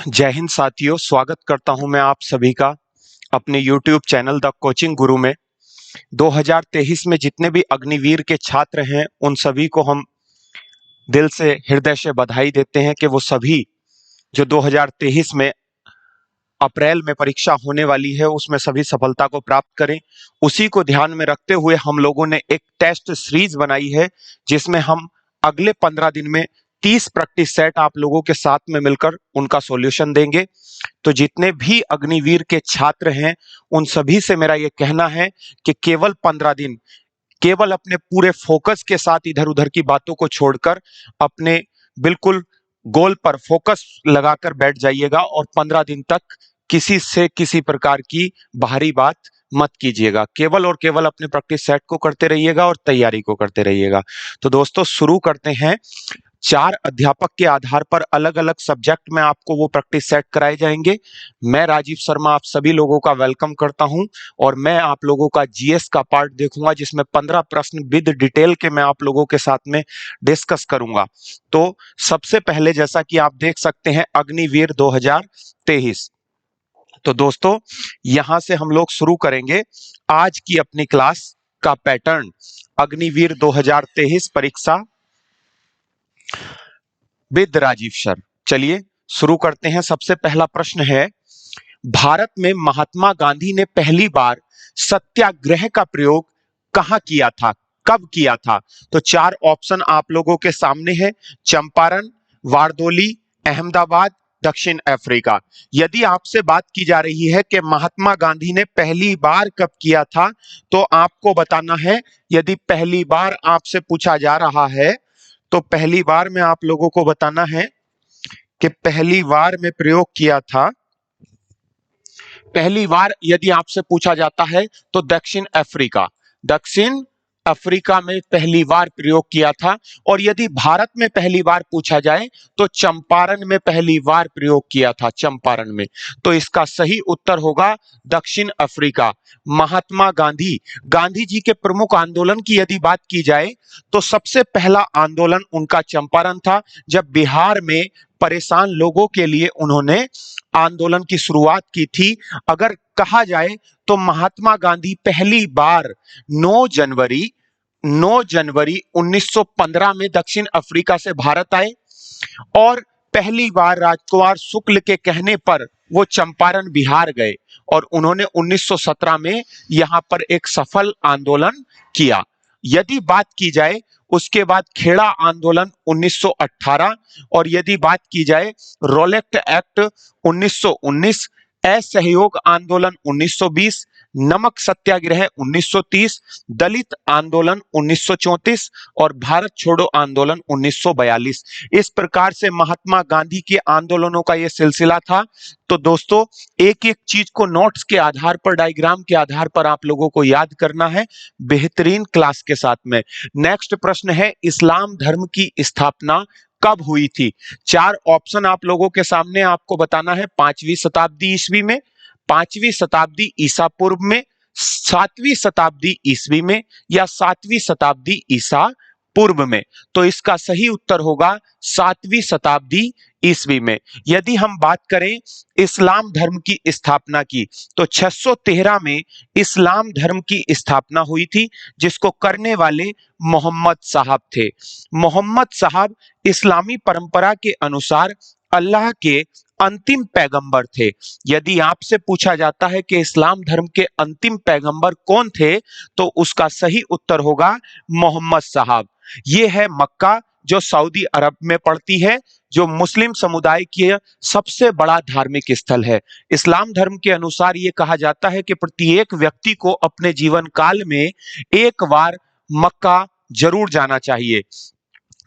जय हिंद साथियों, स्वागत करता हूं मैं आप सभी का अपने YouTube चैनल द कोचिंग गुरु में। 2023 में जितने भी अग्निवीर के छात्र हैं उन सभी को हम दिल से हृदय से बधाई देते हैं कि वो सभी जो 2023 में अप्रैल में परीक्षा होने वाली है उसमें सभी सफलता को प्राप्त करें। उसी को ध्यान में रखते हुए हम लोगों ने एक टेस्ट सीरीज बनाई है जिसमें हम अगले 15 दिन में 30 प्रैक्टिस सेट आप लोगों के साथ में मिलकर उनका सॉल्यूशन देंगे। तो जितने भी अग्निवीर के छात्र हैं उन सभी से मेरा यह कहना है कि केवल 15 दिन केवल अपने पूरे फोकस के साथ इधर उधर की बातों को छोड़कर अपने बिल्कुल गोल पर फोकस लगाकर बैठ जाइएगा और 15 दिन तक किसी से किसी प्रकार की बाहरी बात मत कीजिएगा। केवल और केवल अपने प्रैक्टिस सेट को करते रहिएगा और तैयारी को करते रहिएगा। तो दोस्तों शुरू करते हैं। 4 अध्यापक के आधार पर अलग अलग सब्जेक्ट में आपको वो प्रैक्टिस सेट कराए जाएंगे। मैं राजीव शर्मा आप सभी लोगों का वेलकम करता हूं और मैं आप लोगों का जीएस का पार्ट देखूंगा जिसमें 15 प्रश्न विद डिटेल के मैं आप लोगों के साथ में डिस्कस करूंगा। तो सबसे पहले जैसा कि आप देख सकते हैं अग्निवीर 2023। तो दोस्तों यहां से हम लोग शुरू करेंगे आज की अपनी क्लास का पैटर्न। अग्निवीर 2023 परीक्षा विद राजीव सर। चलिए शुरू करते हैं। सबसे पहला प्रश्न है, भारत में महात्मा गांधी ने पहली बार सत्याग्रह का प्रयोग कहां किया था, कब किया था? तो 4 ऑप्शन आप लोगों के सामने है। चंपारण, वारदोली, अहमदाबाद, दक्षिण अफ्रीका। यदि आपसे बात की जा रही है कि महात्मा गांधी ने पहली बार कब किया था तो आपको बताना है। यदि पहली बार आपसे पूछा जा रहा है तो पहली बार में आप लोगों को बताना है कि पहली बार में प्रयोग किया था। पहली बार यदि आपसे पूछा जाता है तो दक्षिण अफ्रीका में पहली बार प्रयोग किया था। और यदि भारत में पहली बार पूछा जाए तो चंपारण में पहली बार प्रयोग किया था, चंपारण में। तो इसका सही उत्तर होगा दक्षिण अफ्रीका। महात्मा गांधी जी के प्रमुख आंदोलन की यदि बात की जाए तो सबसे पहला आंदोलन उनका चंपारण था, जब बिहार में परेशान लोगों के लिए उन्होंने आंदोलन की शुरुआत की थी। अगर कहा जाए तो महात्मा गांधी पहली बार 9 जनवरी 1915 में दक्षिण अफ्रीका से भारत आए और पहली बार राजकुमार शुक्ल के कहने पर वो चंपारण बिहार गए और उन्होंने 1917 में यहां पर एक सफल आंदोलन किया। यदि बात की जाए उसके बाद खेड़ा आंदोलन 1918 और यदि बात की जाए रोलेक्ट एक्ट 1919, असहयोग आंदोलन 1920, नमक सत्याग्रह 1930, दलित आंदोलन 1934 और भारत छोड़ो आंदोलन 1942। इस प्रकार से महात्मा गांधी के आंदोलनों का यह सिलसिला था। तो दोस्तों एक एक चीज को नोट्स के आधार पर, डायग्राम के आधार पर आप लोगों को याद करना है बेहतरीन क्लास के साथ में। नेक्स्ट प्रश्न है, इस्लाम धर्म की स्थापना कब हुई थी? 4 ऑप्शन आप लोगों के सामने, आपको बताना है 5वीं शताब्दी ईस्वी में, 5वीं शताब्दी ईसा पूर्व में, 7वीं शताब्दी ईस्वी में या 7वीं शताब्दी ईसा पूर्व में। तो इसका सही उत्तर होगा 7वीं शताब्दी ईस्वी में। यदि हम बात करें इस्लाम धर्म की स्थापना की तो 613 में इस्लाम धर्म की स्थापना हुई थी, जिसको करने वाले मोहम्मद साहब थे। मोहम्मद साहब इस्लामी परंपरा के अनुसार अल्लाह के अंतिम पैगंबर थे। यदि आपसे पूछा जाता है कि इस्लाम धर्म के अंतिम पैगंबर कौन थे तो उसका सही उत्तर होगा मोहम्मद साहब। ये है मक्का जो सऊदी अरब में पड़ती है, जो मुस्लिम समुदाय के सबसे बड़ा धार्मिक स्थल है। इस्लाम धर्म के अनुसार यह कहा जाता है कि प्रत्येक व्यक्ति को अपने जीवन काल में एक बार मक्का जरूर जाना चाहिए।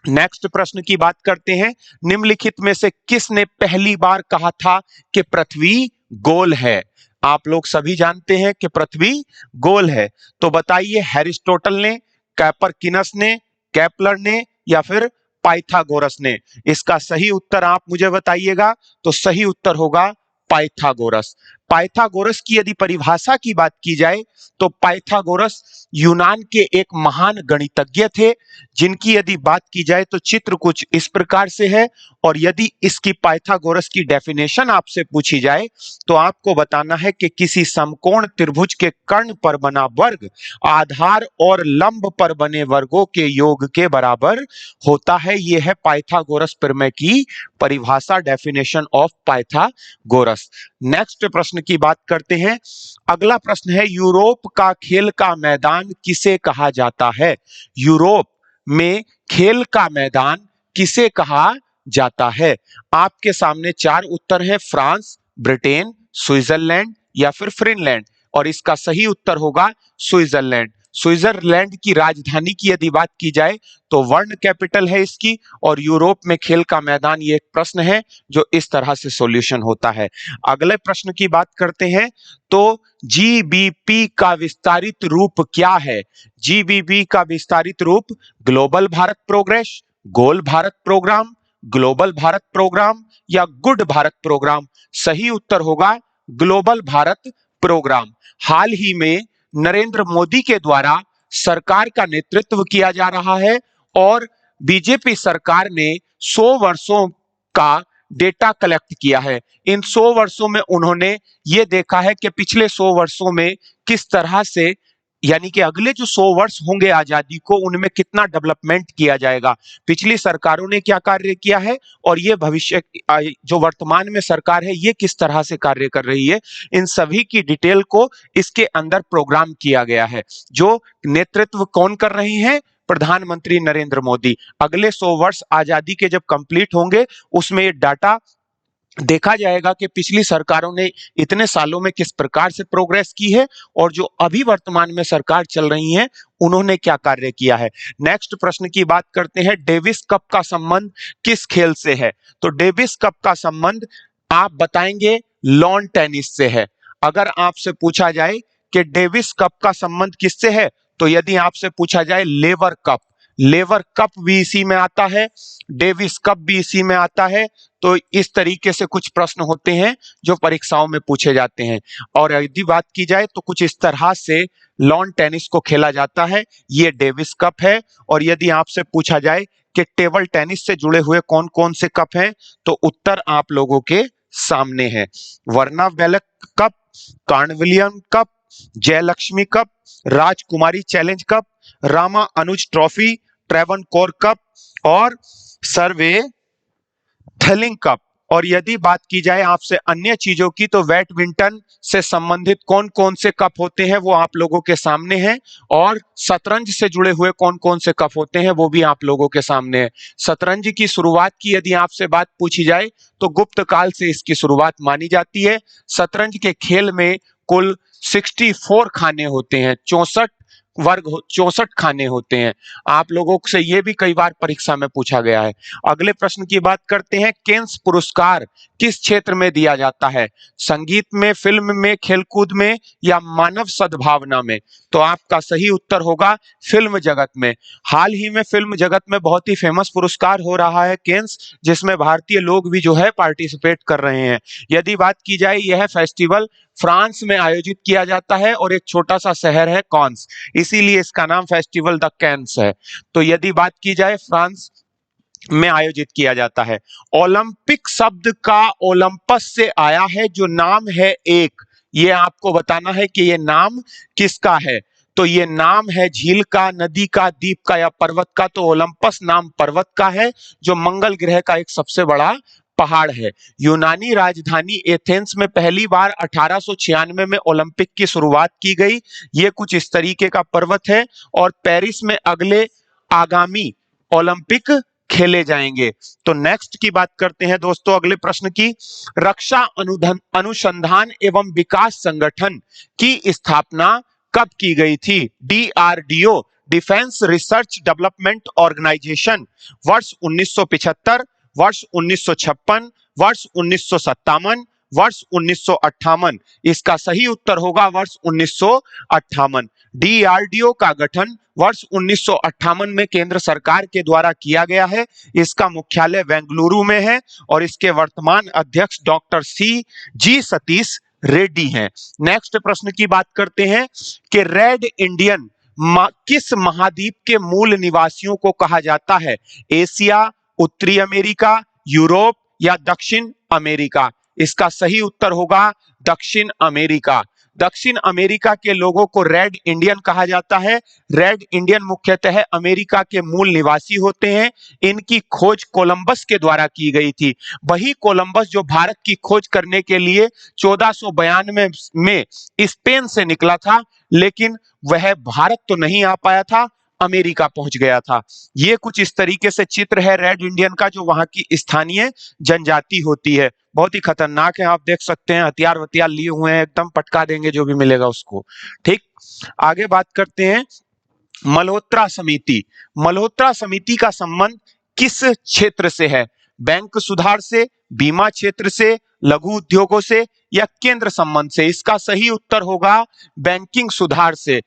नेक्स्ट प्रश्न की बात करते हैं, निम्नलिखित में से किसने पहली बार कहा था कि पृथ्वी गोल है? आप लोग सभी जानते हैं कि पृथ्वी गोल है। तो बताइए, एरिस्टोटल ने, कैपरकिनस ने, केपलर ने या फिर पाइथागोरस ने? इसका सही उत्तर आप मुझे बताइएगा। तो सही उत्तर होगा पाइथागोरस। पाइथागोरस की यदि परिभाषा की बात की जाए तो पाइथागोरस यूनान के एक महान गणितज्ञ थे, जिनकी यदि बात की जाए तो चित्र कुछ इस प्रकार से है। और यदि इसकी पाइथागोरस की डेफिनेशन आपसे पूछी जाए तो आपको बताना है कि किसी समकोण त्रिभुज के कर्ण पर बना वर्ग आधार और लंब पर बने वर्गों के योग के बराबर होता है। यह है पाइथागोरस प्रमेय की परिभाषा, डेफिनेशन ऑफ पाइथागोरस। नेक्स्ट प्रश्न की बात करते हैं। अगला प्रश्न है, यूरोप का खेल का मैदान किसे कहा जाता है? यूरोप में खेल का मैदान किसे कहा जाता है? आपके सामने चार उत्तर हैं, फ्रांस, ब्रिटेन, स्विट्जरलैंड या फिर फिनलैंड। और इसका सही उत्तर होगा स्विट्जरलैंड। स्विट्जरलैंड की राजधानी की यदि बात की जाए तो बर्न कैपिटल है इसकी। और यूरोप में खेल का मैदान, ये एक प्रश्न है जो इस तरह से सॉल्यूशन होता है। अगले प्रश्न की बात करते हैं तो जीबीपी का विस्तारित रूप क्या है? जीबीपी का विस्तारित रूप global Bharat progress, goal Bharat programme, global Bharat programme या गुड भारत प्रोग्राम। सही उत्तर होगा ग्लोबल भारत प्रोग्राम। हाल ही में नरेंद्र मोदी के द्वारा सरकार का नेतृत्व किया जा रहा है और बीजेपी सरकार ने 100 वर्षों का डेटा कलेक्ट किया है। इन 100 वर्षों में उन्होंने ये देखा है कि पिछले 100 वर्षों में किस तरह से, यानी कि अगले जो 100 वर्ष होंगे आजादी को, उनमें कितना डेवलपमेंट किया जाएगा, पिछली सरकारों ने क्या कार्य किया है और ये भविष्य जो वर्तमान में सरकार है ये किस तरह से कार्य कर रही है, इन सभी की डिटेल को इसके अंदर प्रोग्राम किया गया है। जो नेतृत्व कौन कर रही हैं? प्रधानमंत्री नरेंद्र मोदी। अगले 100 वर्ष आजादी के जब कंप्लीट होंगे उसमें ये डाटा देखा जाएगा कि पिछली सरकारों ने इतने सालों में किस प्रकार से प्रोग्रेस की है और जो अभी वर्तमान में सरकार चल रही है उन्होंने क्या कार्य किया है। नेक्स्ट प्रश्न की बात करते हैं, डेविस कप का संबंध किस खेल से है? तो डेविस कप का संबंध आप बताएंगे लॉन टेनिस से है। अगर आपसे पूछा जाए कि डेविस कप का संबंध किससे है, तो यदि आपसे पूछा जाए लेवर कप, लेवर कप भी इसी में आता है, डेविस कप भी इसी में आता है। तो इस तरीके से कुछ प्रश्न होते हैं जो परीक्षाओं में पूछे जाते हैं। और यदि बात की जाए तो कुछ इस तरह से लॉन टेनिस को खेला जाता है, ये डेविस कप है। और यदि आपसे पूछा जाए कि टेबल टेनिस से जुड़े हुए कौन कौन से कप हैं, तो उत्तर आप लोगों के सामने है, वर्ना वेलक कप, कार्नविलियन कप, जयलक्ष्मी कप, राजकुमारी चैलेंज कप, रामा अनुज ट्रॉफी, ट्रेवनकोर कप और सर्वे थेलिंग कप। और यदि बात की जाए आपसे अन्य चीजों की, तो बैडमिंटन से संबंधित कौन कौन से कप होते हैं वो आप लोगों के सामने हैं। और शतरंज से जुड़े हुए कौन कौन से कप होते हैं वो भी आप लोगों के सामने है। शतरंज की शुरुआत की यदि आपसे बात पूछी जाए तो गुप्त काल से इसकी शुरुआत मानी जाती है। शतरंज के खेल में कुल 64 खाने होते हैं, 64 खाने होते हैं। आप लोगों से यह भी कई बार परीक्षा में पूछा गया है। अगले प्रश्न की बात करते हैं, केन्स पुरस्कार किस क्षेत्र में दिया जाता है? संगीत में, फिल्म में, खेलकूद में या मानव सद्भावना में? तो आपका सही उत्तर होगा फिल्म जगत में। हाल ही में फिल्म जगत में बहुत ही फेमस पुरस्कार हो रहा है केन्स, जिसमें भारतीय लोग भी जो है पार्टिसिपेट कर रहे हैं। यदि बात की जाए, यह फेस्टिवल फ्रांस में आयोजित किया जाता है और एक छोटा सा शहर है कॉन्स, इसीलिए इसका नाम फेस्टिवल द कैंस है। तो यदि बात की जाए, फ्रांस में आयोजित किया जाता है। ओलंपिक शब्द का ओलंपस से आया है, जो नाम है एक, ये आपको बताना है कि ये नाम किसका है। तो ये नाम है झील का, नदी का, द्वीप का या पर्वत का। तो ओलंपस नाम पर्वत का है जो मंगल ग्रह का एक सबसे बड़ा पहाड़ है। यूनानी राजधानी एथेंस में पहली बार 1896 में ओलंपिक की शुरुआत की गई। ये कुछ इस तरीके का पर्वत है और पेरिस में अगले आगामी ओलंपिक खेले जाएंगे। तो नेक्स्ट की बात करते हैं दोस्तों अगले प्रश्न की। रक्षा अनुसंधान एवं विकास संगठन की स्थापना कब की गई थी? DRDO, defence research development organisation, वर्ष 1975, वर्ष 1956, वर्ष 1957, वर्ष 1958। इसका सही उत्तर होगा वर्ष 1958। DRDO का गठन वर्ष 1958 में केंद्र सरकार के द्वारा किया गया है। इसका मुख्यालय बेंगलुरु में है और इसके वर्तमान अध्यक्ष डॉक्टर CG सतीश रेड्डी हैं। नेक्स्ट प्रश्न की बात करते हैं कि रेड इंडियन किस महाद्वीप के मूल निवासियों को कहा जाता है? एशिया, उत्तरी अमेरिका, यूरोप या दक्षिण अमेरिका? इसका सही उत्तर होगा दक्षिण अमेरिका। दक्षिण अमेरिका के लोगों को रेड इंडियन कहा जाता है। रेड इंडियन मुख्यतः अमेरिका के मूल निवासी होते हैं। इनकी खोज कोलंबस के द्वारा की गई थी। वही कोलंबस जो भारत की खोज करने के लिए 1492 में स्पेन से निकला था, लेकिन वह भारत तो नहीं आ पाया था, अमेरिका पहुंच गया था। ये कुछ इस तरीके से चित्र है रेड इंडियन का, जो वहां की स्थानीय जनजाति होती है। बहुत ही खतरनाक है, आप देख सकते हैं, हथियार वथियार लिए हुए हैं, एकदम पटका देंगे जो भी मिलेगा उसको। ठीक, आगे बात करते हैं मल्होत्रा समिति। मल्होत्रा समिति का संबंध किस क्षेत्र से है? बैंक सुधार से, बीमा क्षेत्र से, लघु उद्योगों से या केंद्र संबंध से? इसका सही उत्तर होगा बैंकिंग सुधार से।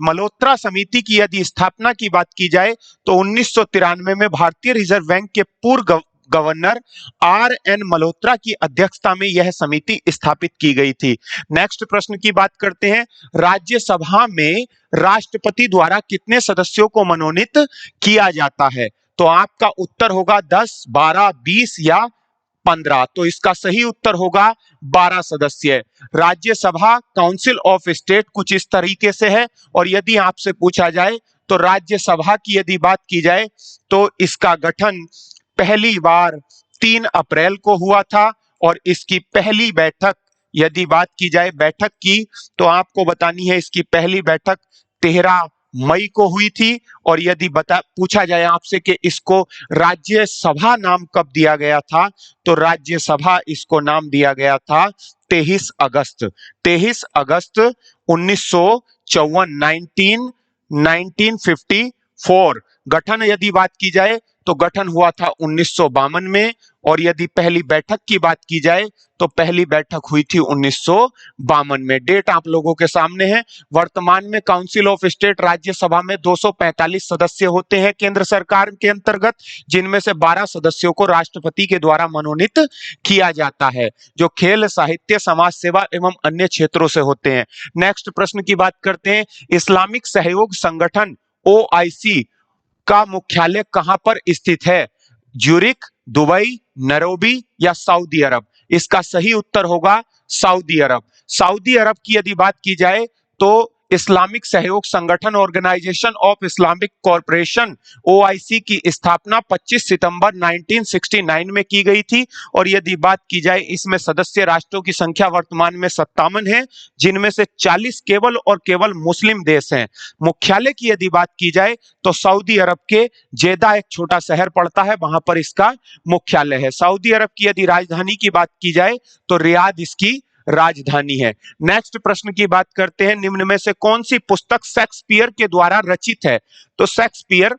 मल्होत्रा समिति की यदि स्थापना की बात की जाए तो 1993 में भारतीय रिजर्व बैंक के पूर्व गवर्नर आर.एन. मल्होत्रा की अध्यक्षता में यह समिति स्थापित की गई थी। नेक्स्ट प्रश्न की बात करते हैं, राज्यसभा में राष्ट्रपति द्वारा कितने सदस्यों को मनोनीत किया जाता है? तो आपका उत्तर होगा 10, 12, 20 या 15। तो इसका सही उत्तर होगा 12 सदस्य। राज्यसभा काउंसिल ऑफ स्टेट कुछ इस तरीके से है, और यदि आपसे पूछा जाए तो राज्यसभा की यदि बात की जाए तो इसका गठन पहली बार 3 अप्रैल को हुआ था, और इसकी पहली बैठक यदि बात की जाए बैठक की, तो आपको बतानी है इसकी पहली बैठक 13 मई को हुई थी। और यदि पूछा जाए आपसे कि इसको राज्यसभा नाम कब दिया गया था, तो राज्यसभा इसको नाम दिया गया था 23 अगस्त 1954, 1954। गठन यदि बात की जाए तो गठन हुआ था 1952 में, और यदि पहली बैठक की बात की जाए तो पहली बैठक हुई थी 1952 में। डेट आप लोगों के सामने है। वर्तमान में काउंसिल ऑफ स्टेट राज्यसभा में 245 सदस्य होते हैं केंद्र सरकार के अंतर्गत, जिनमें से 12 सदस्यों को राष्ट्रपति के द्वारा मनोनीत किया जाता है, जो खेल, साहित्य, समाज सेवा एवं अन्य क्षेत्रों से होते हैं। नेक्स्ट प्रश्न की बात करते हैं, इस्लामिक सहयोग संगठन OIC का मुख्यालय कहां पर स्थित है? ज्यूरिख, दुबई, नैरोबी या सऊदी अरब? इसका सही उत्तर होगा सऊदी अरब। सऊदी अरब की यदि बात की जाए तो इस्लामिक सहयोग संगठन, organisation of Islamic corporation OIC की स्थापना 25 सितंबर 1969 में की गई थी, और यदि बात की जाए इसमें सदस्य राष्ट्रों की संख्या वर्तमान में 57 है, जिनमें से 40 केवल और केवल मुस्लिम देश हैं। मुख्यालय की यदि बात की जाए तो सऊदी अरब के जेदा एक छोटा शहर पड़ता है, वहां पर इसका मुख्यालय है। सऊदी अरब की यदि राजधानी की बात की जाए तो रियाद इसकी राजधानी है। नेक्स्ट प्रश्न की बात करते हैं, निम्न में से कौन सी पुस्तक शेक्सपियर के द्वारा रचित है? तो शेक्सपियर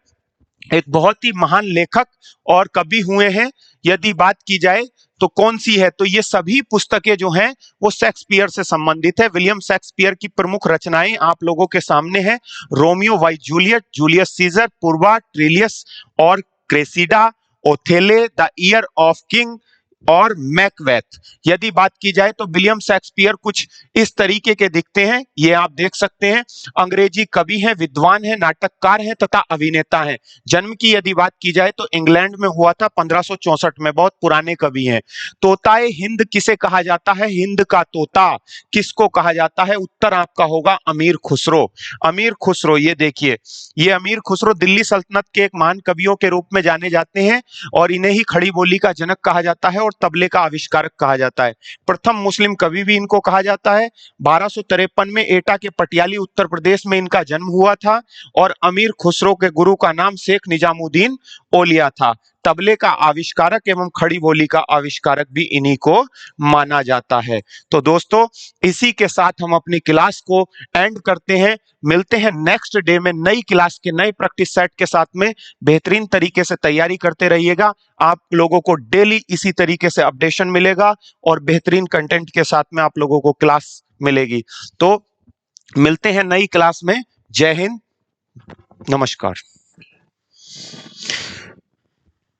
एक बहुत ही महान लेखक और कवि हुए हैं। यदि बात की जाए तो कौन सी है, तो ये सभी पुस्तकें जो हैं वो शेक्सपियर से संबंधित है। विलियम शेक्सपियर की प्रमुख रचनाएं आप लोगों के सामने हैं। रोमियो वाई जूलियट, जूलियस सीजर, पूर्वा, ट्रिलियस और Cressida, Othello, the year of king और मैकबेथ। यदि बात की जाए तो विलियम शेक्सपियर कुछ इस तरीके के दिखते हैं, ये आप देख सकते हैं। अंग्रेजी कवि हैं, विद्वान हैं, नाटककार हैं तथा अभिनेता हैं। जन्म की यदि बात की जाए तो इंग्लैंड में हुआ था 1564 में, बहुत पुराने कवि हैं। तोताए हिंद किसे कहा जाता है? हिंद का तोता किसको कहा जाता है? उत्तर आपका होगा अमीर खुसरो। अमीर खुसरो, ये देखिए, ये अमीर खुसरो दिल्ली सल्तनत के एक महान कवियों के रूप में जाने जाते हैं, और इन्हें ही खड़ी बोली का जनक कहा जाता है और तबले का आविष्कारक कहा जाता है। प्रथम मुस्लिम कवि भी इनको कहा जाता है। 1253 में एटा के पटियाली उत्तर प्रदेश में इनका जन्म हुआ था, और अमीर खुसरो के गुरु का नाम शेख निजामुद्दीन औलिया था। तबले का आविष्कारक एवं खड़ी बोली का आविष्कारक भी इन्हीं को माना जाता है। तो दोस्तों, इसी के साथ हम अपनी क्लास को एंड करते हैं। मिलते हैं नेक्स्ट डे में नई क्लास के नए प्रैक्टिस सेट के साथ में। बेहतरीन तरीके से तैयारी करते रहिएगा। आप लोगों को डेली इसी तरीके से अपडेशन मिलेगा और बेहतरीन कंटेंट के साथ में आप लोगों को क्लास मिलेगी। तो मिलते हैं नई क्लास में। जय हिंद, नमस्कार।